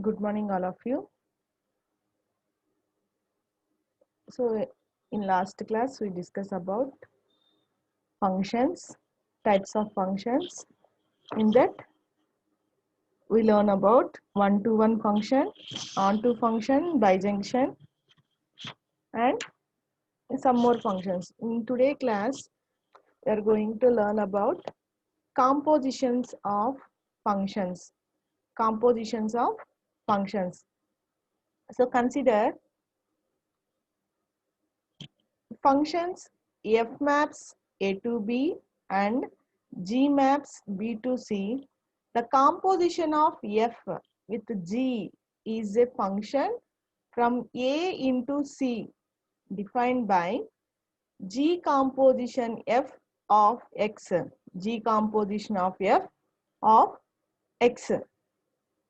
Good morning, all of you. So, in last class, we discussed about functions, types of functions. In that, we learn about one-to-one function, on-to function, bijunction, and some more functions. In today's class, we are going to learn about compositions of functions. Compositions of functions. So, consider functions f maps a to b and g maps b to c. The composition of f with g is a function from a into c defined by g composition f of x. G composition of f of x,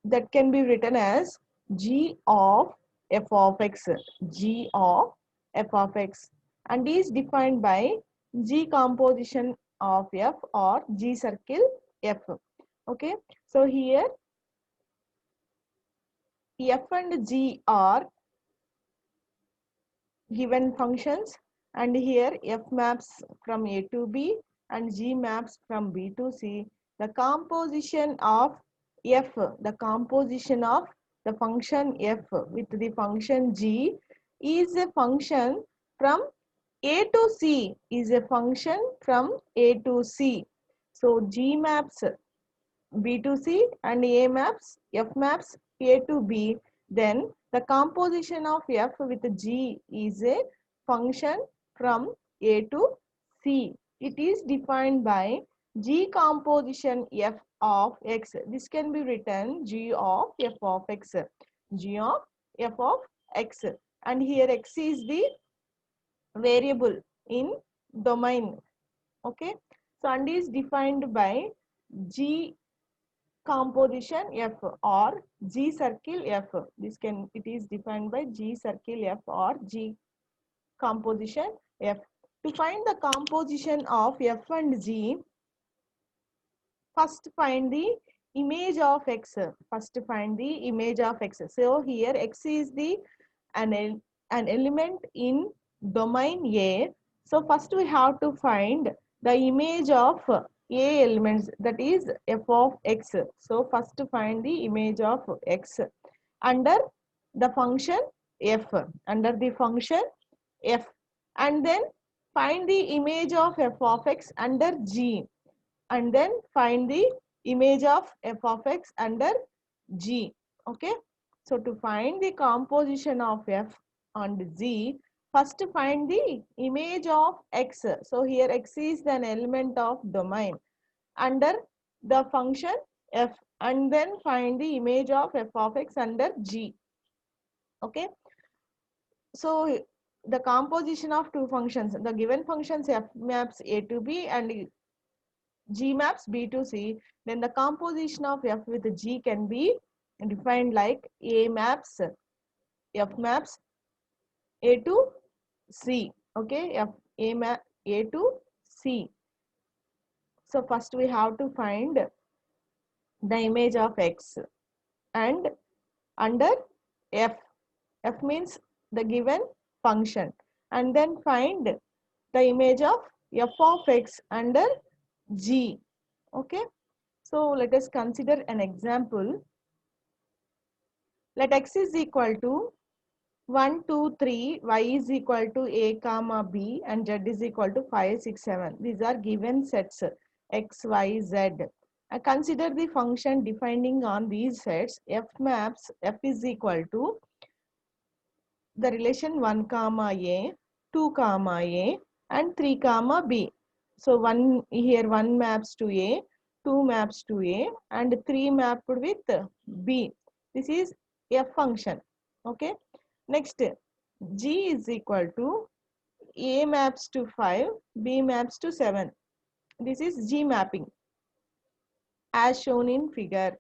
that can be written as g of f of x, g of f of x, and is defined by g composition of f or g circle f. Okay, so here f and g are given functions, and here f maps from a to b and g maps from b to c. The composition of f, the composition of the function f with the function g is a function from a to c, is a function from a to c. So g maps b to c and a maps f maps a to b. Then the composition of f with g is a function from a to c. It is defined by g composition f of x. This can be written g of f of x, g of f of x, and here x is the variable in domain. Okay, so and is defined by g composition f or g circle f. This can, it is defined by g circle f or g composition f. To find the composition of f and g, first find the image of x. First find the image of x. So here x is the an element in domain A. So first we have to find the image of A elements, that is f of x. So first find the image of x under the function f, under the function f, and then find the image of f of x under g, and then find the image of f of x under g. Okay, so to find the composition of f and g, first find the image of x. So here x is an element of domain under the function f, and then find the image of f of x under g. Okay, so the composition of two functions, the given functions f maps a to b and g maps b to c, then the composition of f with g can be defined like a maps f maps a to c. Okay, f a map a to c. So first we have to find the image of x and under f, f means the given function, and then find the image of f of x under g. Okay, so let us consider an example. Let x is equal to 1, 2, 3, y is equal to a comma b, and z is equal to 5, 6, 7. These are given sets x, y, z. Consider the function depending on these sets. F maps, f is equal to the relation 1 comma a, 2 comma a, and 3 comma b. So 1 here, 1 maps to a, 2 maps to a, and 3 mapped with b. This is f function. Okay, next g is equal to a maps to 5, b maps to 7. This is g mapping as shown in figure.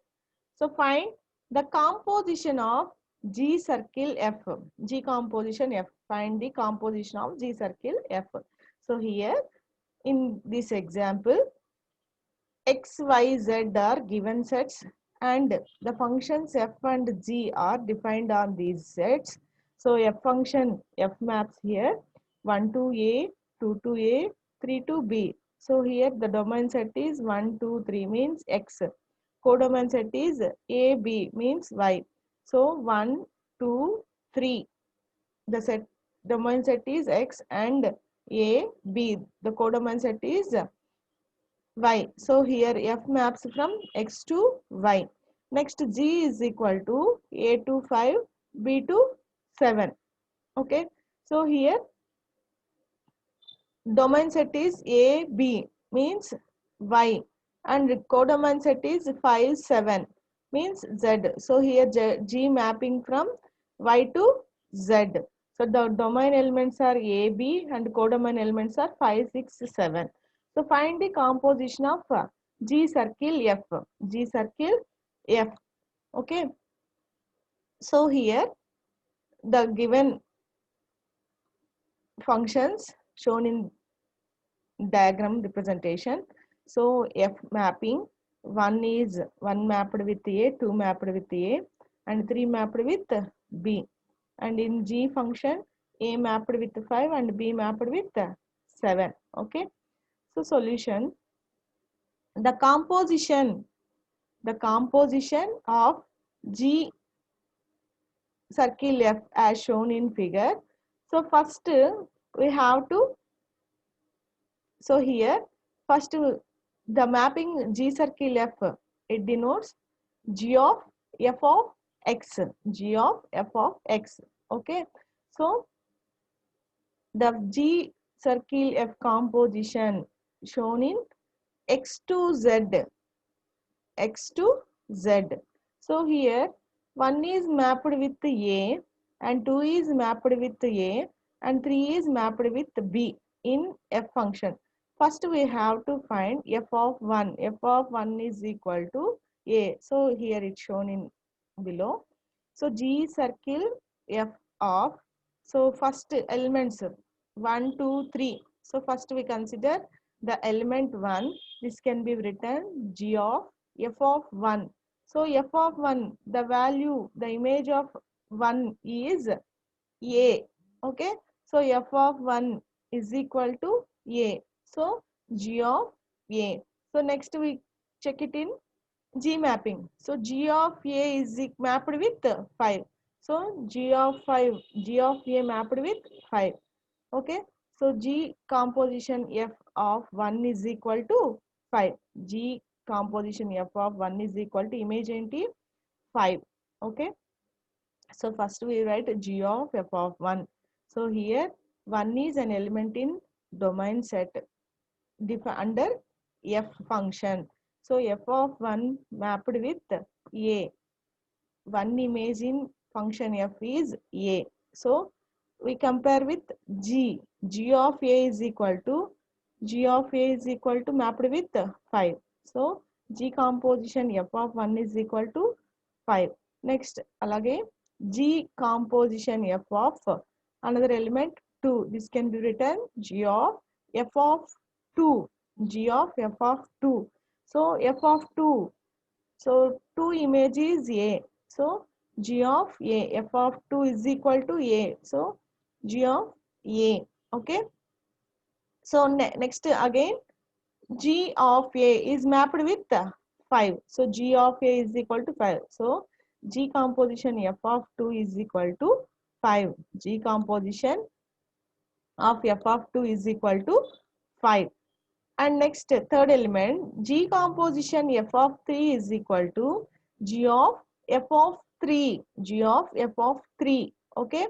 So find the composition of G circle F. G composition F. Find the composition of G circle F. So here in this example, X, Y, Z are given sets and the functions f and g are defined on these sets. So f function, f maps here 1 to a, 2 to a, 3 to b. So here the domain set is 1, 2, 3 means x. Codomain set is a, b means y. So 1, 2, 3. The set domain set is x and a, b. The codomain set is y. So here f maps from x to y. Next g is equal to a to 5, b to 7. Okay. So here domain set is a, b means y and codomain set is 5, 7 means z. So here g mapping from y to z. So the domain elements are a, b and codomain elements are 5, 6, 7. So find the composition of G circle F. G circle F. Okay. So here the given functions shown in diagram representation. So F mapping, one mapped with A, 2 mapped with A, and 3 mapped with B. And in G function, A mapped with 5 and B mapped with 7. Okay. So solution, the composition of G circle F as shown in figure. So first we have to, so here first the mapping G circle F, it denotes G of F of X, G of F of X. Okay. So the G circle F composition shown in X to Z, X to Z. So here 1 is mapped with A and 2 is mapped with A and 3 is mapped with B in F function. First we have to find f of 1. F of 1 is equal to A. So here it's shown in below. So G circle F of, so first elements 1, 2, 3. So first we consider the element 1. This can be written G of f of 1. So f of 1, the value, the image of 1 is A. Okay. So f of 1 is equal to A. So G of A. So next we check it in G mapping. So G of A is mapped with 5. So G of 5, G of A mapped with 5. Okay. So G composition F of 1 is equal to 5. G composition F of 1 is equal to image enti 5. Okay. So first we write G of F of 1. So here 1 is an element in domain set under F function. So F of 1 mapped with A. One image in function F is A. So we compare with G. G of A is equal to mapped with 5. So G composition F of 1 is equal to 5. Next, alage G composition F of another element 2. This can be written G of F of 2. G of F of 2. So F of 2. So 2 image is A. So G of A. F of 2 is equal to A. So G of A. Okay. So next again G of A is mapped with 5. So G of A is equal to 5. So G composition F of 2 is equal to 5. G composition of F of 2 is equal to 5. And next third element, G composition F of 3 is equal to G of F of 3. G of F of 3. Okay.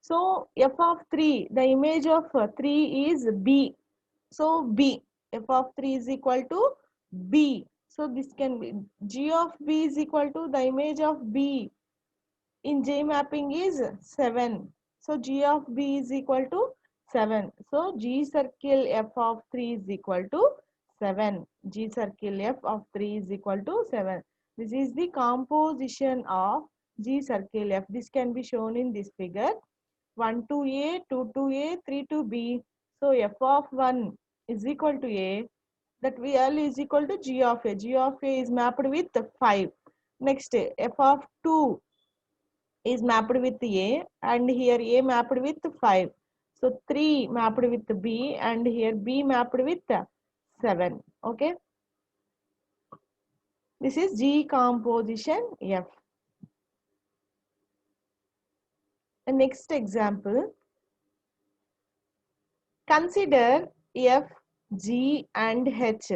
So F of 3, the image of 3 is B. So B, f of 3 is equal to B. So this can be G of B is equal to the image of B in J mapping is 7. So G of B is equal to 7. So G circle f of 3 is equal to 7. G circle f of 3 is equal to 7. This is the composition of G circle f. This can be shown in this figure. 1 to A, 2 to A, 3 to B. So f of 1 is equal to A. That value is equal to G of A. G of A is mapped with 5. Next, f of 2 is mapped with A, and here A mapped with 5. So 3 mapped with B, and here B mapped with 7. Okay. This is G composition F. The next example, consider F, G and H.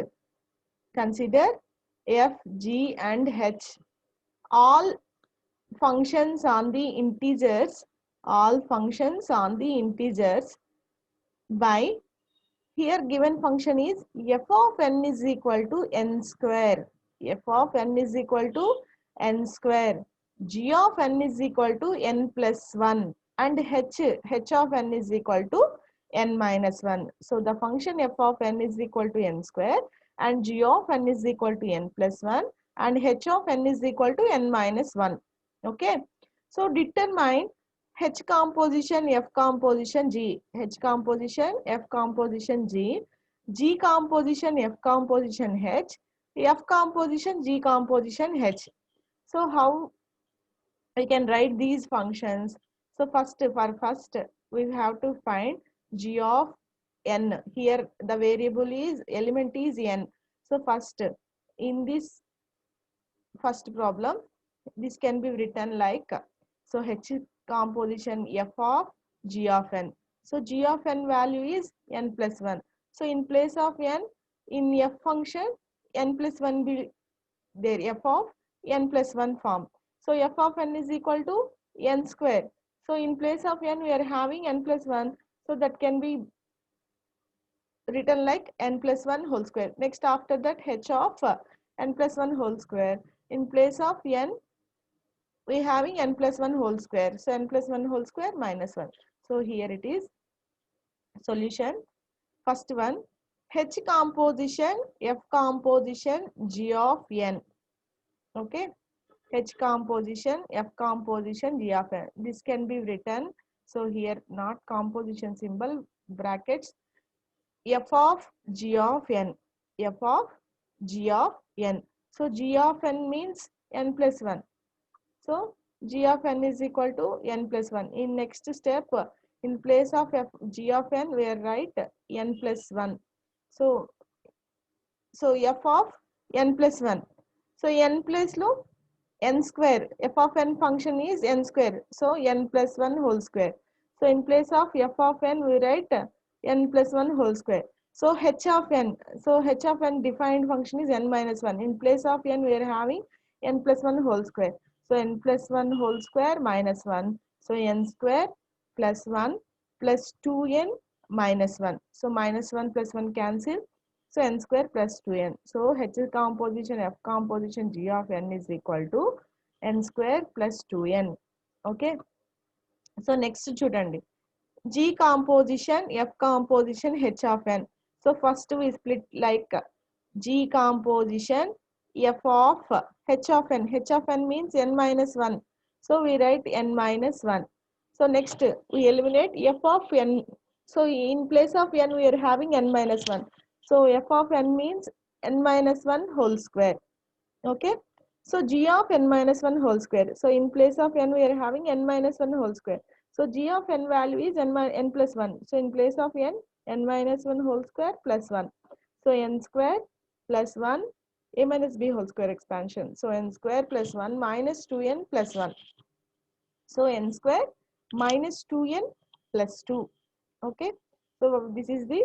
Consider F, G and H. All functions on the integers, all functions on the integers by, here given function is f of n is equal to n square. F of n is equal to n square. G of n is equal to n plus 1. And h of n is equal to n minus 1. So the function f of n is equal to n square, and g of n is equal to n plus 1, and h of n is equal to n minus 1. Okay. So determine H composition, F composition, G. H composition, F composition, G. G composition, F composition, H. F composition, G composition, H. So how we can write these functions? So first, we have to find G of n. Here the variable is, element is n. So first, in this first problem, this can be written like, so H composition f of g of n. So g of n value is n plus 1. So in place of n, in f function, n plus 1 be there, f of n plus 1 form. So f of n is equal to n square. So in place of n, we are having n plus 1. So that can be written like n plus 1 whole square. Next, after that, h of n plus 1 whole square. In place of n, we having n plus 1 whole square. So n plus 1 whole square minus 1. So here it is solution. First one, H composition, F composition, G of n. Okay. H composition, F composition, G of n. This can be written. So here not composition symbol, brackets, F of G of n. F of G of n. So G of n means n plus 1. So g of n is equal to n plus 1. In next step, in place of g of n, we write n plus 1. So f of n plus 1. So n plus lo n square. F of n function is n square. So n plus 1 whole square. So in place of f of n, we write n plus 1 whole square. So h of n. So h of n defined function is n minus 1. In place of n, we are having n plus 1 whole square. So n plus 1 whole square minus 1. So n square plus 1 plus 2n minus 1. So minus 1 plus 1 cancel. So n square plus 2n. So H composition, F composition, G of n is equal to n square plus 2n. Okay. So next chudandi. G composition, F composition, H of n. So first we split like G composition, F of H of n. H of n means n minus 1. So we write n minus 1. So next we eliminate f of n. So in place of n, we are having n minus 1. So f of n means n minus 1 whole square. Okay. So g of n minus 1 whole square. So in place of n, we are having n minus 1 whole square. So g of n value is n plus 1. So in place of n minus 1 whole square plus 1. So n square plus 1, a minus b whole square expansion. So n square plus 1 minus 2n plus 1. So n square minus 2n plus 2. Okay. So this is the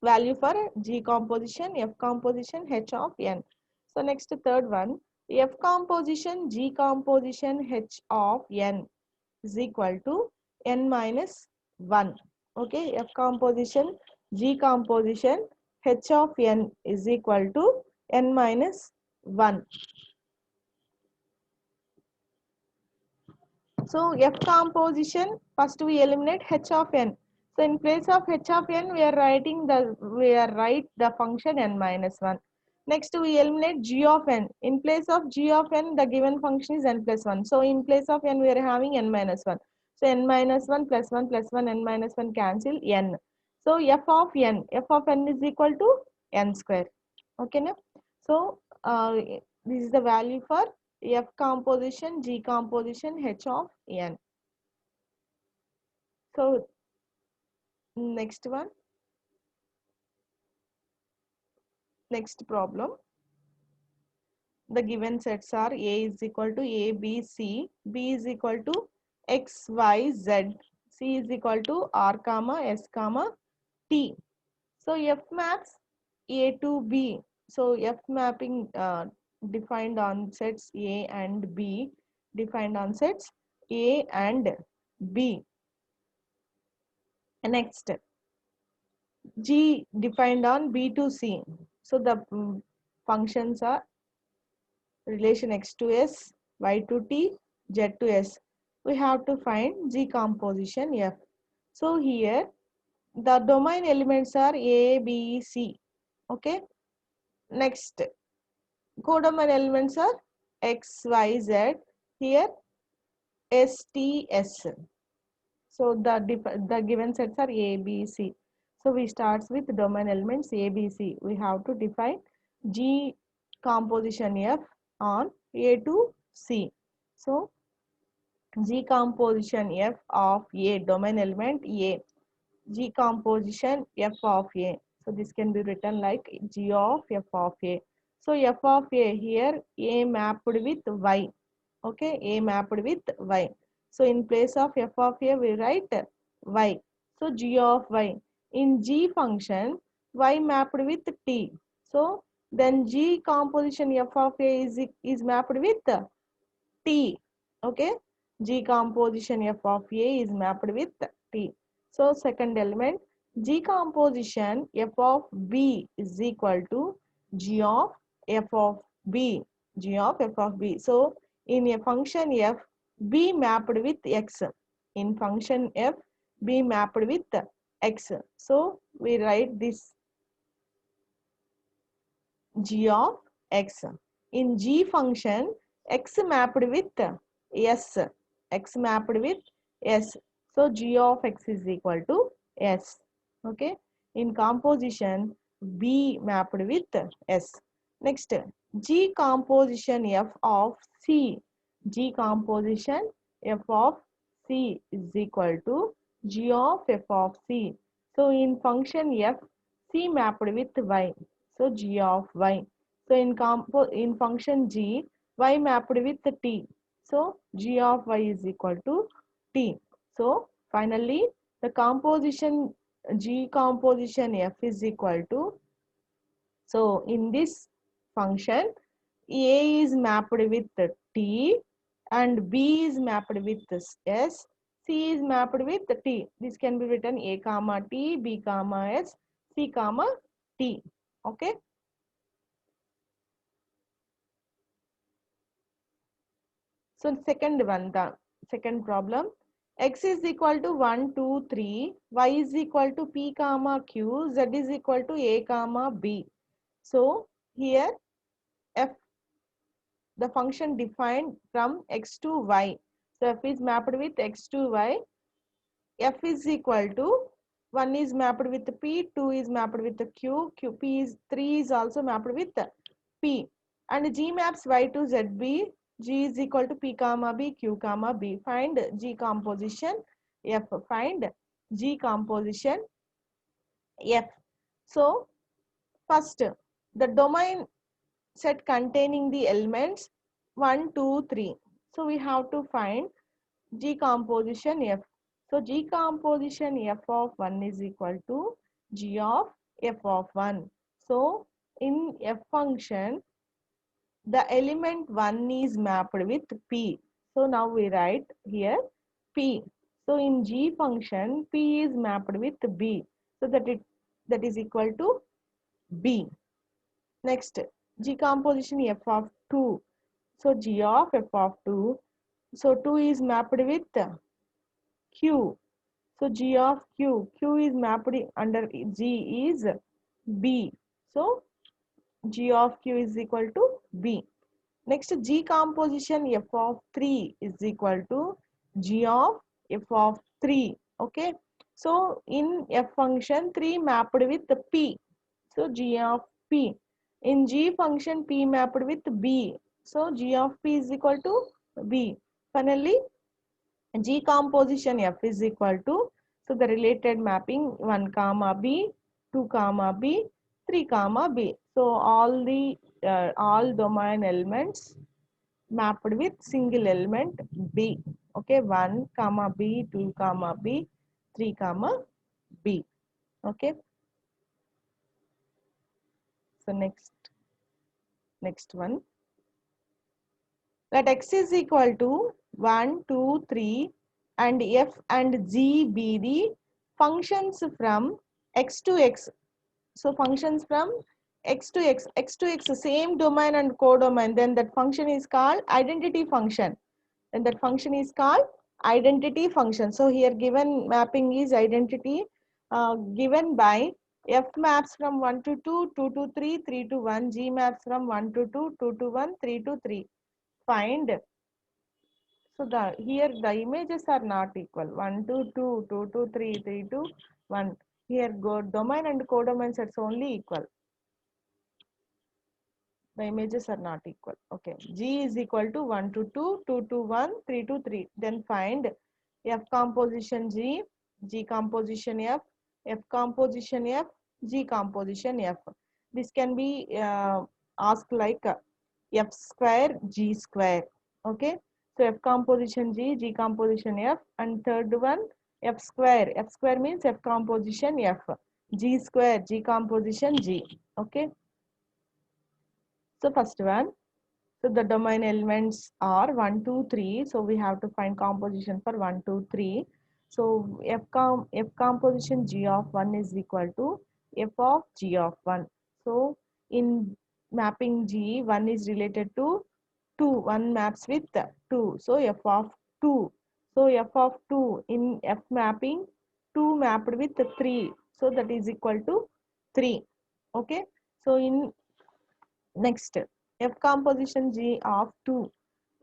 value for G composition, F composition, H of n. So next third one, F composition, G composition, H of n is equal to n minus 1. Okay, F composition, G composition, H of n is equal to n minus 1. So F composition, first we eliminate H of n. So in place of H of n, we are write the function n minus 1. Next we eliminate G of n. In place of G of n, the given function is n plus 1. So in place of n, we are having n minus 1. So n minus 1 plus 1 plus 1, n minus 1 cancel n. So f of n is equal to n square. Okay, now? So this is the value for F composition, G composition, H of N. So next one, next problem. The given sets are A is equal to A, B, C, B is equal to X, Y, Z, C is equal to R comma S comma T. So F maps A to B. So F mapping defined on sets A and B, defined on sets A and B. Next, G defined on B to C. So the functions are relation X to S, Y to T, Z to S. We have to find G composition F. So here the domain elements are A, B, C. Okay. Next, codomain elements are X, Y, Z. Here S, T, S. So the given sets are A, B, C. So we starts with domain elements A, B, C. We have to define G composition F on A to C. So G composition F of A, domain element A, G composition F of A. So this can be written like G of F of A. So F of A here, A mapped with Y. Okay, A mapped with Y. So in place of F of A, we write Y. So G of Y. In G function, Y mapped with T. So then G composition F of A is mapped with T. Okay, G composition F of A is mapped with T. So second element, G composition F of B is equal to G of F of B. G of F of B. So in a function F, B mapped with X. In function F, B mapped with X. So we write this G of X. In G function, X mapped with S. X mapped with S. So G of X is equal to S. Okay. In composition, B mapped with S. Next, G composition F of C. G composition F of C is equal to G of F of C. So in function F, C mapped with Y. So G of Y. So in function G, Y mapped with T. So G of Y is equal to T. So finally, the composition G composition F is equal to, so in this function, A is mapped with T and B is mapped with S, C is mapped with T. This can be written A comma T, B comma S, C comma T. Okay. So second one, the second problem, X is equal to 1, 2, 3, Y is equal to P comma Q, Z is equal to A comma B. So here F, the function defined from X to Y. So F is mapped with X to Y. F is equal to 1 is mapped with P, 2 is mapped with Q, P is 3 is also mapped with P. And G maps Y to ZB, G is equal to P comma B, Q comma B. Find G composition F. Find G composition F. So first, the domain set containing the elements 1, 2, 3. So we have to find G composition F. So G composition F of 1 is equal to G of F of 1. So in F function, the element 1 is mapped with P. So now we write here P. So in G function, P is mapped with B. So that is equal to B. Next, G composition F of 2. So G of F of 2. So 2 is mapped with Q. So G of Q. Q is mapped under G is B. So G of Q is equal to B. Next, G composition F of 3 is equal to G of F of 3. Okay. So in F function, 3 mapped with the P. So G of P. In G function, P mapped with B. So G of P is equal to B. Finally, G composition F is equal to, so the related mapping 1 comma B, 2 comma B, 3 comma B. So all domain elements mapped with single element B. Okay, 1 comma B, 2 comma B, 3 comma B. Okay. So next one. Let X is equal to 1, 2, 3 and F and G be the functions from X to X. So functions from X to X, X to X, same domain and codomain, then that function is called identity function. Then that function is called identity function. So here given mapping is identity given by F maps from 1 to 2, 2 to 3, 3 to 1, G maps from 1 to 2, 2 to 1, 3 to 3. Find. So here the images are not equal. 1 to 2, 2 to 3, 3 to 1. Here go domain and codomain sets only equal. The images are not equal. Okay. G is equal to 1 to 2, 2 to 1, 3 to 3. Then find F composition G, G composition F, F composition F, G composition F. This can be asked like F square, G square. Okay. So F composition G, G composition F, and third one F square. F square means F composition F. G square, G composition G. Okay. So first one. So the domain elements are 1, 2, 3. So we have to find composition for 1, 2, 3. So F composition G of 1 is equal to F of G of 1. So in mapping G, 1 is related to 2. 1 maps with 2. So F of 2. So F of 2 in F mapping 2 mapped with 3. So that is equal to 3. Okay. So in next, F composition G of 2.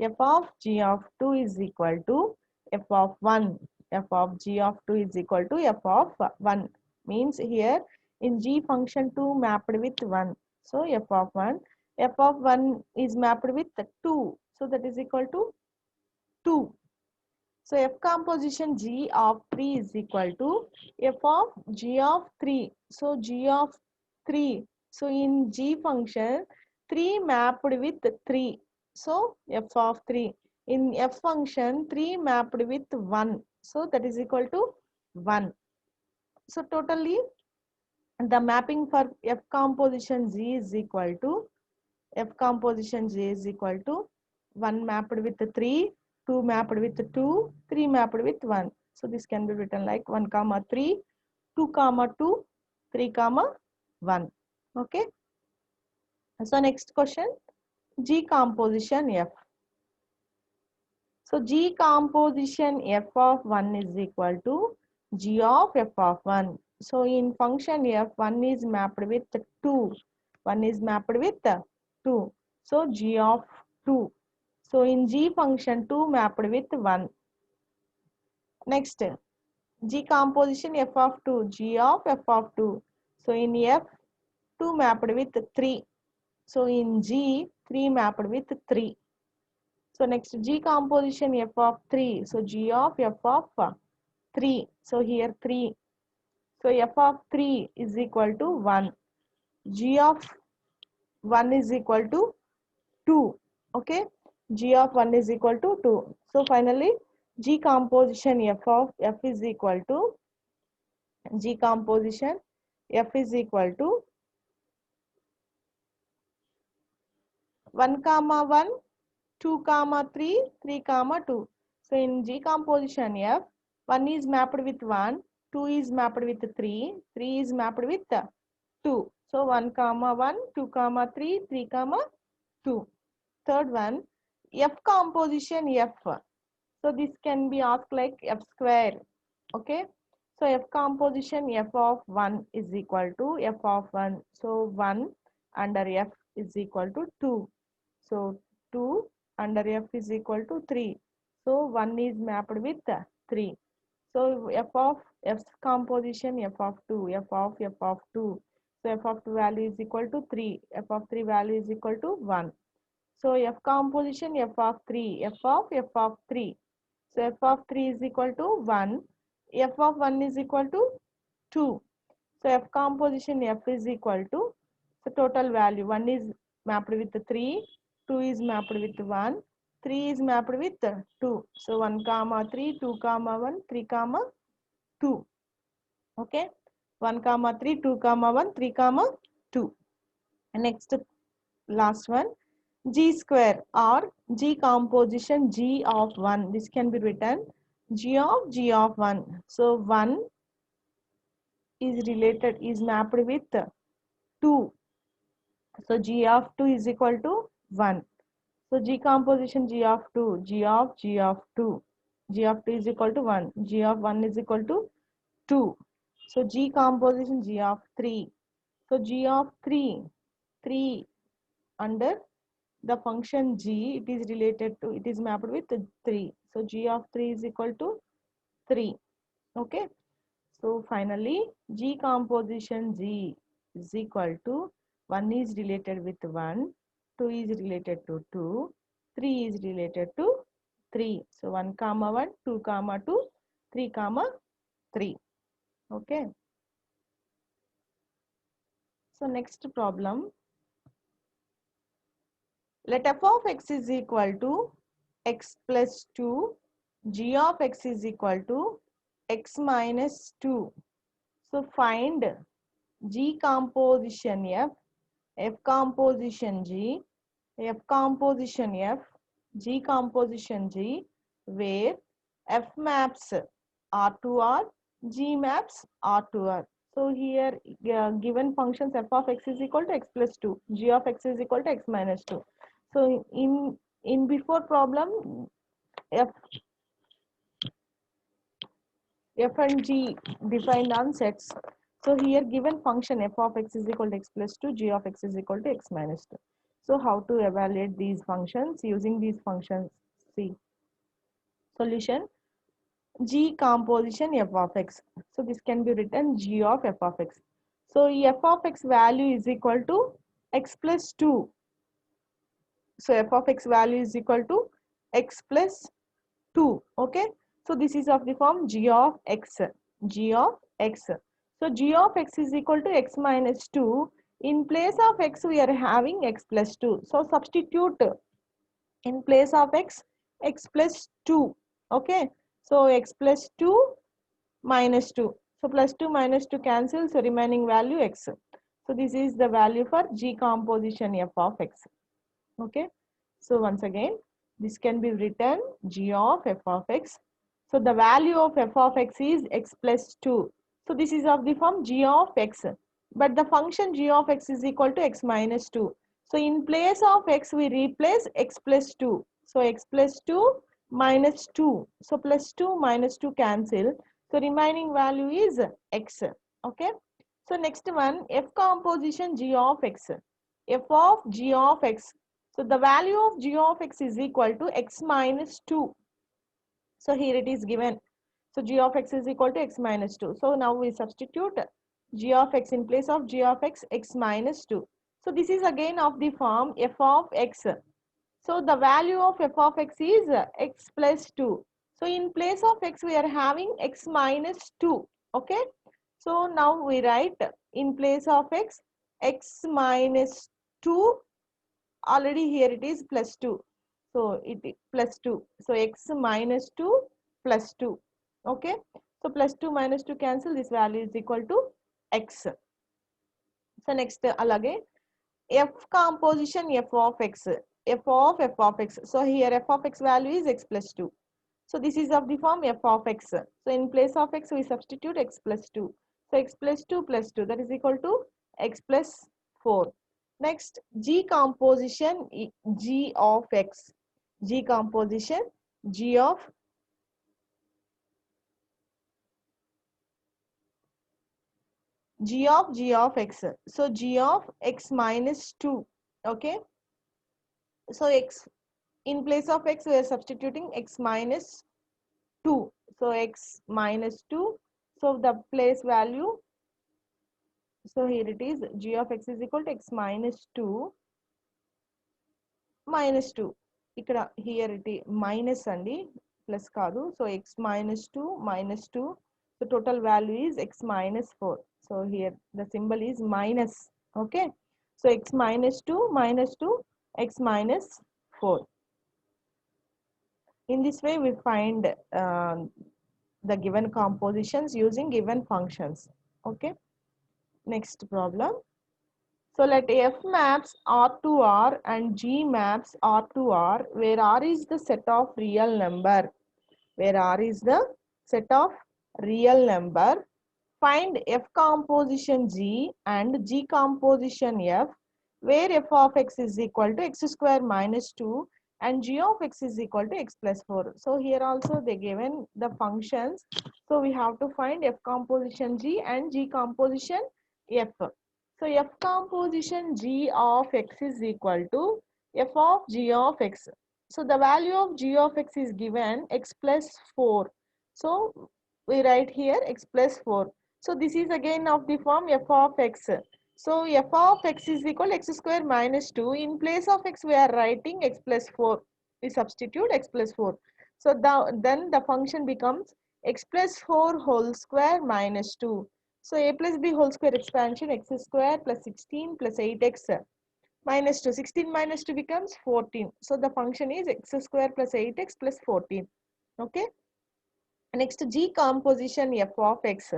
F of G of 2 is equal to F of 1. F of G of 2 is equal to F of 1. Means here in G function 2 mapped with 1. So F of 1. F of 1 is mapped with 2. So that is equal to 2. So F composition G of 3 is equal to F of G of 3. So G of 3. So in G function 3 mapped with 3. So F of 3. In F function 3 mapped with 1. So that is equal to 1. So totally the mapping for F composition G is equal to F composition J is equal to 1 mapped with 3, 2 mapped with 2, 3 mapped with 1. So this can be written like 1 comma 3, 2 comma 2, 3 comma 1. Okay. So next question, G composition F. So G composition F of 1 is equal to G of F of 1. So in function F, 1 is mapped with 2. 1 is mapped with 2. So G of 2. So in G function 2 mapped with 1. Next, G composition F of 2. G of F of 2. So in F, 2 mapped with 3. So in G, 3 mapped with 3. So next, G composition F of 3. So G of F of 3. So here 3. So F of 3 is equal to 1. G of 1 is equal to 2. Okay. G of 1 is equal to 2. So finally, G composition F of F is equal to G composition F is equal to 1 comma 1, 2 comma 3, 3 comma 2. So in G composition F, 1 is mapped with 1, 2 is mapped with 3, 3 is mapped with 2. So 1 comma 1, 2 comma 3, 3 comma 2. Third one, F composition F. So this can be asked like F square. Okay. So F composition F of 1 is equal to F of 1. So 1 under F is equal to 2. So 2 under F is equal to 3. So 1 is mapped with 3. So F of F composition F of 2, F of 2 So f of 2 value is equal to 3. F of 3 value is equal to 1. So f composition f of 3. F of 3. So f of 3 is equal to 1. F of 1 is equal to 2. So f composition f is equal to, so total value 1 is mapped with 3, 2 is mapped with 1, 3 is mapped with 2. So 1 comma 3, 2 comma 1, 3 comma 2. Okay. 1 comma 3, 2 comma 1, 3 comma 2. And next, last one, g square or g composition g of 1. This can be written g of 1. So 1 is mapped with 2. So g of 2 is equal to 1. So g composition g of 2, g of 2. G of 2 is equal to 1. G of 1 is equal to 2. So g composition g of 3. So g of 3, 3 under the function g, it is related to, it is mapped with 3. So g of 3 is equal to 3. Okay. So finally, G composition G is equal to 1 is related with 1, 2 is related to 2, 3 is related to 3. So 1 comma 1, 2 comma 2, 3 comma 3. Okay. So next problem. Let f of x is equal to x plus 2, g of x is equal to x minus 2. So find G composition F, F composition G, F composition F, G composition G, where F maps R to R, G maps R to R. So here given functions f of x is equal to x plus 2, g of x is equal to x minus 2. So in before problem, f and g defined on sets. So here given function f of x is equal to x plus 2, g of x is equal to x minus 2. So how to evaluate these functions using these functions? See, solution, g composition f of x. So this can be written g of f of x. So f of x value is equal to x plus 2. So f of x value is equal to x plus 2. Okay. So this is of the form g of x. G of x. So g of x is equal to x minus 2. In place of x, we are having x plus 2. So substitute in place of x, x plus 2. Okay. So x plus 2 minus 2. So plus 2 minus 2 cancels, so remaining value x. So this is the value for g composition f of x. Okay. So once again, this can be written g of f of x. So the value of f of x is x plus 2. So this is of the form g of x. But the function g of x is equal to x minus 2. So in place of x, we replace x plus 2. So x plus 2 minus 2. So plus 2 minus 2 cancel. So remaining value is x. Okay. So next one, f composition g of x. F of g of x. So the value of g of x is equal to x minus 2. So here it is given. So g of x is equal to x minus 2. So now we substitute g of x in place of g of x, x minus 2. So this is again of the form f of x. So the value of f of x is x plus 2. So in place of x, we are having x minus 2. Okay. So now we write in place of x, x minus 2. Already here it is plus 2. So it is plus 2. So x minus 2 plus 2. Okay. So plus 2 minus 2 cancel. This value is equal to x. So next alage f composition f of x. F of x. So here f of x value is x plus 2. So this is of the form f of x. So in place of x, we substitute x plus 2. So x plus 2 plus 2, that is equal to x plus 4. Next, G composition G of x. G composition G of G of x. So G of x minus 2. Okay. So x in place of x, we are substituting x minus 2. So x minus 2. So the place value, So here it is, g of x is equal to x minus 2 minus 2. ఇక్కడ here it is minus అండి, plus కాదు. So x minus 2 minus 2. So total value is x minus 4. So here the symbol is minus. Okay. So x minus 2 minus 2 x minus 4. In this way we find the given compositions using given functions. Okay. Next problem. So let F maps R to R and G maps R to R, where R is the set of real number. Where R is the set of real number. Find F composition G and G composition F, where F of x is equal to x square minus 2 and G of x is equal to x plus 4. So here also they given the functions. So we have to find F composition G and G composition F. So F composition G of x is equal to F of G of x. So the value of G of x is given x plus 4. So we write here x plus 4. So this is again of the form f of x. So f of x is equal to x square minus 2. In place of x we are writing x plus 4. We substitute x plus 4. So then the function becomes x plus 4 whole square minus 2. So a plus b whole square expansion, x square plus 16 plus 8x minus 2. 16 minus 2 becomes 14. So the function is x square plus 8x plus 14. Okay. Next, G composition f of x.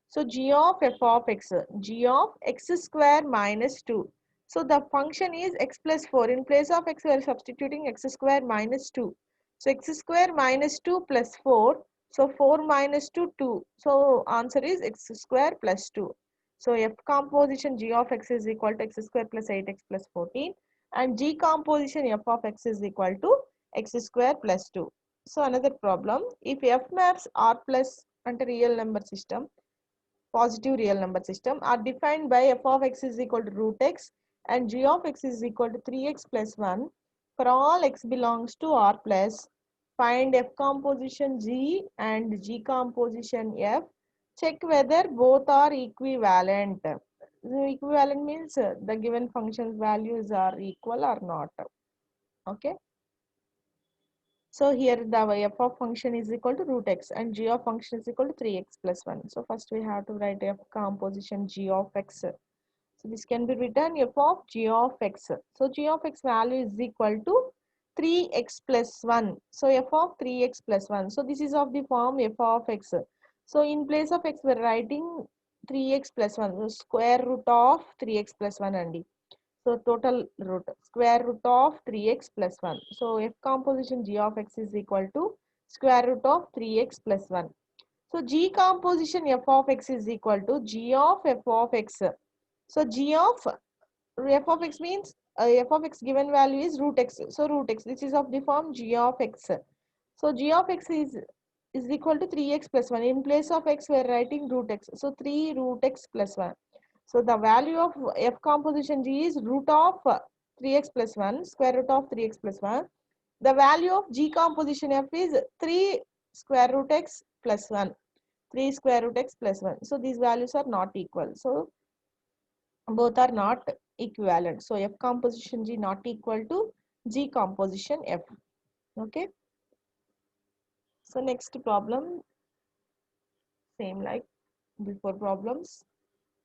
So g of f of x, g of x square minus 2. So the function is x plus 4. In place of x, we are substituting x square minus 2. So x square minus 2 plus 4. So 4 minus 2, 2. So answer is x square plus 2. So f composition g of x is equal to x square plus 8x plus 14. And g composition f of x is equal to x square plus 2. So another problem, if f maps R plus and real number system, positive real number system, are defined by f of x is equal to root x and g of x is equal to 3x plus 1 for all x belongs to R plus, find f composition G and G composition F, check whether both are equivalent. So equivalent means the given function's values are equal or not. Okay. So here the f of function is equal to root x and g of function is equal to 3x plus 1. So first we have to write f composition g of x. So this can be written f of g of x. So g of x value is equal to 3x plus 1. So f of 3x plus 1. So this is of the form f of x. So in place of x we are writing 3x plus 1. So square root of 3x plus 1 and d. So total root, square root of 3x plus 1. So f composition g of x is equal to square root of 3x plus 1. So g composition f of x is equal to g of f of x. So g of f of x means f of x given value is root x. So root x, this is of the form g of x. So g of x is equal to 3x plus 1. In place of x we are writing root x. So 3 root x plus 1. So the value of f composition g is root of 3x plus 1, square root of 3x plus 1. The value of g composition f is 3 square root x plus 1. 3 square root x plus 1. So these values are not equal. So both are not equivalent. So f composition g not equal to g composition f. Okay. So next problem, same like before problems.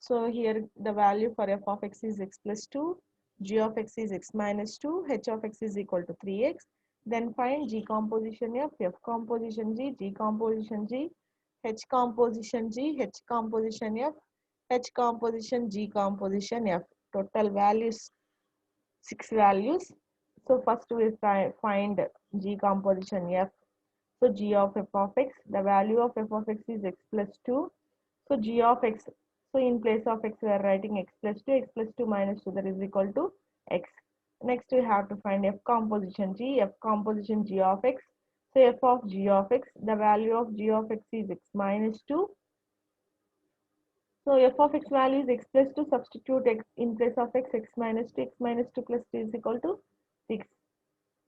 So here the value for f of x is x plus 2, g of x is x minus 2, h of x is equal to 3x. Then find g composition f composition g composition g, h composition g, h composition f, h composition g composition f. Total values, 6 values. So first we find g composition f. So g of f of x, the value of f of x is x plus 2. So g of x, so in place of x we are writing x plus 2 minus 2, that is equal to x. Next we have to find f composition g of x. So f of g of x, the value of g of x is x minus 2. So f of x value is x plus 2, substitute x in place of x, x minus 2 plus 2 is equal to 6.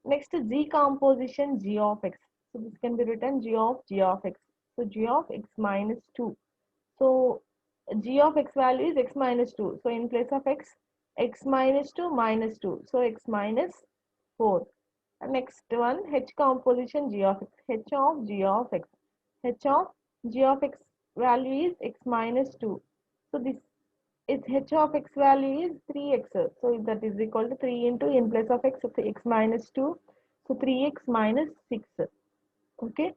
Next g composition g of x. So this can be written g of x. So g of x minus 2. So g of x value is x minus 2. So in place of x, x minus 2 minus 2. So x minus 4. And next one, h composition g of x. H of g of x. H of g of x value is x minus 2. So this is h of x value is 3x. So that is equal to 3 into in place of x, x minus 2. So 3x minus 6. Okay.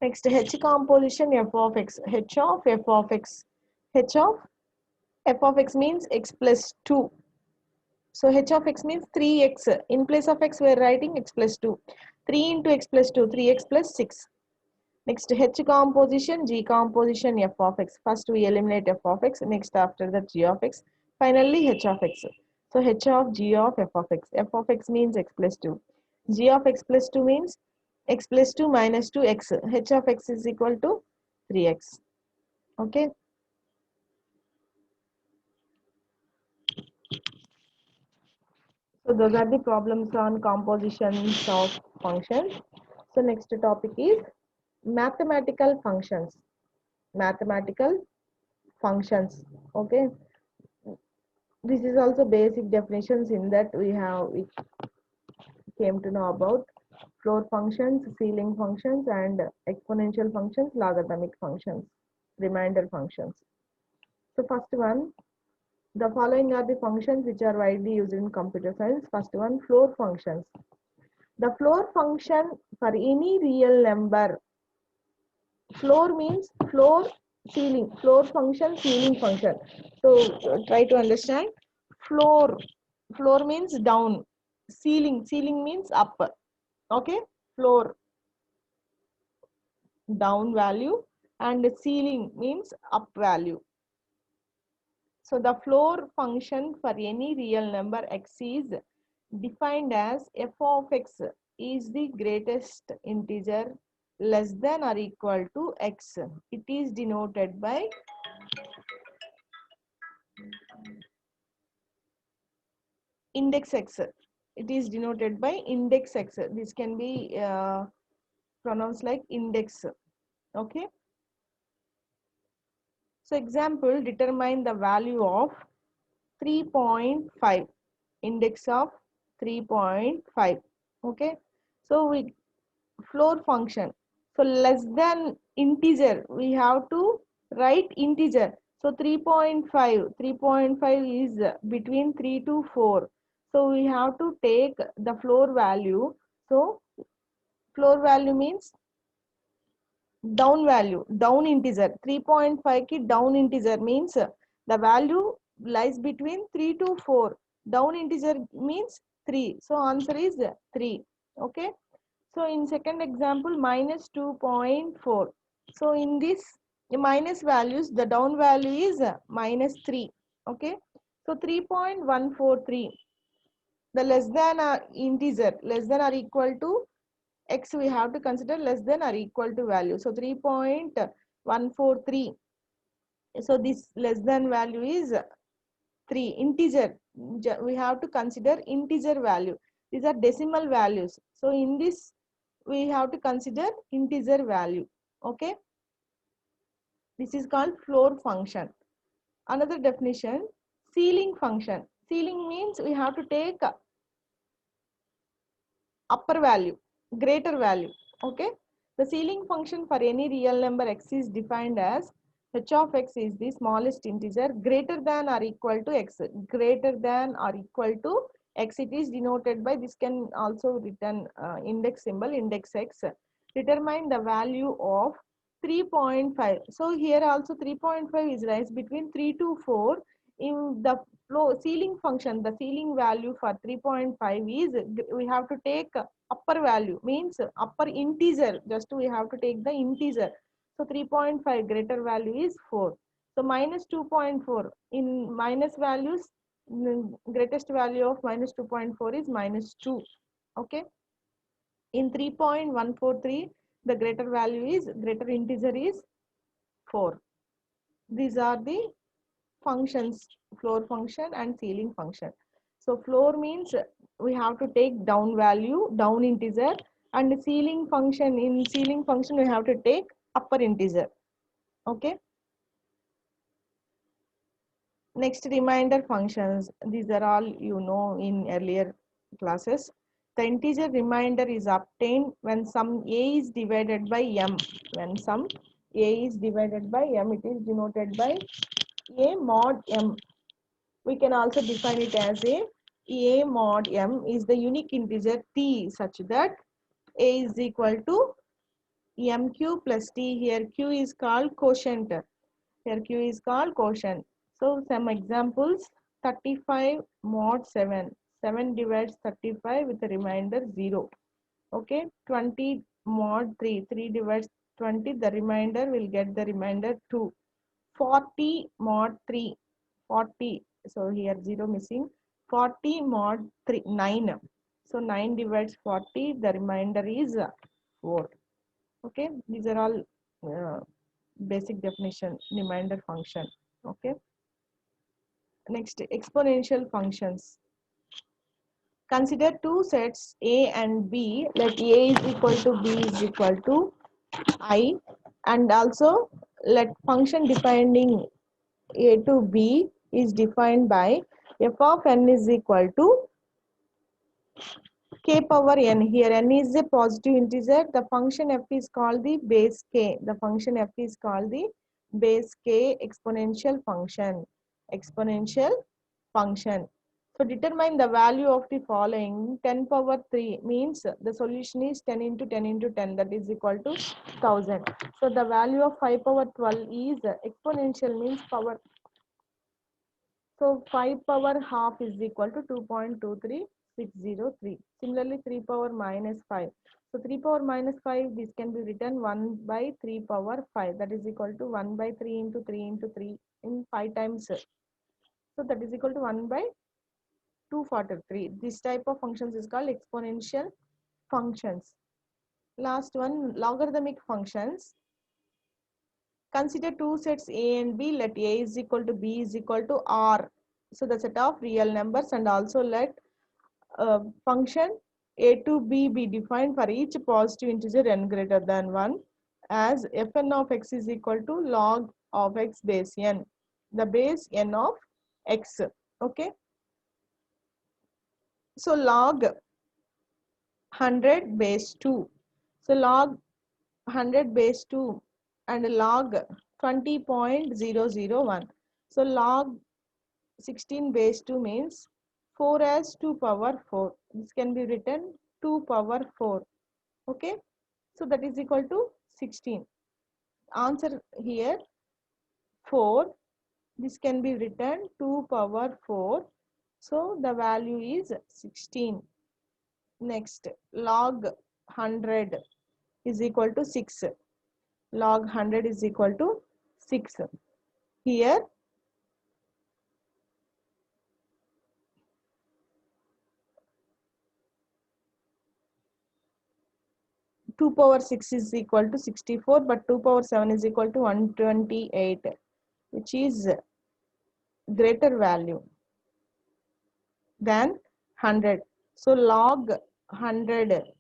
Next, h composition f of x. H of f of x. H of f of x means x plus 2. So h of x means 3x. In place of x, we are writing x plus 2. 3 into x plus 2, 3x plus 6. Next, h composition, g composition, f of x. First, we eliminate f of x. Next, after that, g of x. Finally, h of x. So h of g of f of x. F of x means x plus 2. G of x plus 2 means x plus 2 minus 2x. H of x is equal to 3x. Okay. So those are the problems on compositions of functions. So next topic is mathematical functions. Mathematical functions. Okay. This is also basic definitions in that we came to know about floor functions, ceiling functions, and exponential functions, logarithmic functions, remainder functions. So first one, the following are the functions which are widely used in computer science. First one, floor functions. The floor function for any real number. Floor means floor, ceiling. Floor function, ceiling function. So try to understand. Floor, floor means down. Ceiling means up. Okay. Floor, down value, and ceiling means up value. So the floor function for any real number x is defined as f of x is the greatest integer less than or equal to x. It is denoted by index x. It is denoted by index x. This can be pronounced like index. Okay. So example, determine the value of 3.5, index of 3.5. Okay. So we floor function. So less than integer, we have to write integer. So 3.5, 3.5 is between 3 to 4. So we have to take the floor value. So floor value means down value, down integer. 3.5 ki down integer means the value lies between 3 to 4. Down integer means 3. So answer is 3. Okay. So in second example, minus 2.4. So in this minus values, the down value is minus 3. Okay. So 3.143. The less than integer, less than or equal to x, we have to consider less than or equal to value. So 3.143. So this less than value is 3. Integer, we have to consider integer value. These are decimal values. So in this, we have to consider integer value. Okay. This is called floor function. Another definition, ceiling function. Ceiling means we have to take upper value, greater value. Okay. The ceiling function for any real number x is defined as h of x is the smallest integer greater than or equal to x. Greater than or equal to x, it is denoted by, this can also written index symbol, index x. Determine the value of 3.5. So here also 3.5 is lies between 3 to 4. In the floor ceiling function, the ceiling value for 3.5 is, we have to take upper value, means upper integer, just we have to take the integer. So 3.5 greater value is 4. So minus 2.4, in minus values, greatest value of minus 2.4 is minus 2. Okay. In 3.143, the greater value is, greater integer is 4. These are the functions, floor function and ceiling function. So floor means we have to take down value, down integer, and ceiling function, in ceiling function we have to take upper integer. Okay. Next, remainder functions. These are all you know in earlier classes. The integer remainder is obtained when sum a is divided by m. When sum a is divided by m, it is denoted by a mod m. We can also define it as a mod m is the unique integer t such that a is equal to mq plus t. Here q is called quotient. Here q is called quotient. So some examples: 35 mod 7. 7 divides 35 with a remainder 0. Okay. 20 mod 3. 3 divides 20. The remainder will get the remainder 2. 40 mod 3. 40. So here 0 missing. 40 mod 3. 9. So 9 divides 40. The remainder is 4. Okay. These are all basic definition remainder function. Okay. Next, exponential functions. Consider two sets A and B. Let A is equal to B is equal to I, and also let function defining A to B is defined by f of n is equal to k power n. Here n is a positive integer. The function f is called the base k. The function f is called the base k exponential function. Exponential function. So determine the value of the following. 10 power 3 means the solution is 10 into 10 into 10, that is equal to 1000. So the value of 5 power 12 is exponential means power. So 5 power half is equal to 2.23603. Similarly 3 power minus 5. So 3 power minus 5, this can be written 1 by 3 power 5, that is equal to 1 by 3 into 3 into 3 in 5 times. So that is equal to 1 by 243. This type of functions is called exponential functions. Last one, logarithmic functions. Consider two sets A and B. Let A is equal to B is equal to R. So the set of real numbers, and also let function A to B be defined for each positive integer n greater than 1 as fn of x is equal to log of x base n. The base n of x. Okay. So log 100 base 2. So log 100 base 2 and log 20.001. So log 16 base 2 means 4 as 2 power 4. This can be written 2 power 4. Okay. So that is equal to 16. Answer here 4. This can be written 2 power 4. So the value is 16. Next, log 100 is equal to 6. Log 100 is equal to 6. Here 2 power 6 is equal to 64, but 2 power 7 is equal to 128, which is greater value than 100. So log 100